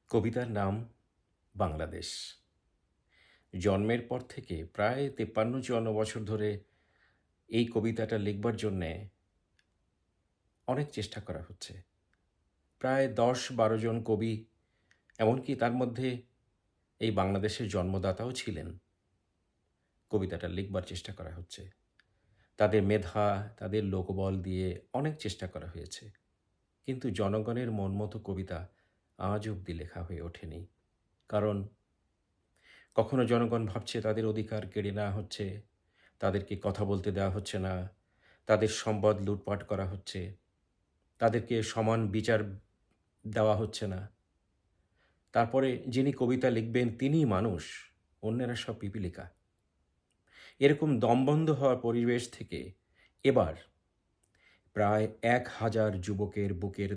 কবিতার নাম বাংলাদেশ। জন্মের পর থেকে প্রায় ৫৩-৫৪ বছর ধরে এই কবিতাটা লিখবার জন্যে অনেক চেষ্টা করা হচ্ছে। প্রায় ১০-১২ জন কবি, এমনকি তার মধ্যে এই বাংলাদেশের জন্মদাতাও ছিলেন। কবিতাটা লিখবার চেষ্টা করা হচ্ছে। তাদের মেধা, তাদের লোকবল দিয়ে অনেক চেষ্টা করা হয়েছে। কিন্তু জনগণের মন মতো কবিতা আজ অবধি লেখা হয়ে ওঠেনি। কারণ কখনো জনগণ ভাবছে তাদের অধিকার কেড়ে নেওয়া হচ্ছে, তাদেরকে কথা বলতে দেওয়া হচ্ছে না, তাদের সম্পদ লুটপাট করা হচ্ছে, তাদেরকে সমান বিচার দেওয়া হচ্ছে না। তারপরে যিনি কবিতা লিখবেন তিনিই মানুষ, অন্যেরা সব পিপীলিকা। এরকম দমবন্ধ হওয়া পরিবেশ থেকে এবার প্রায় ১,০০০ যুবকের বুকের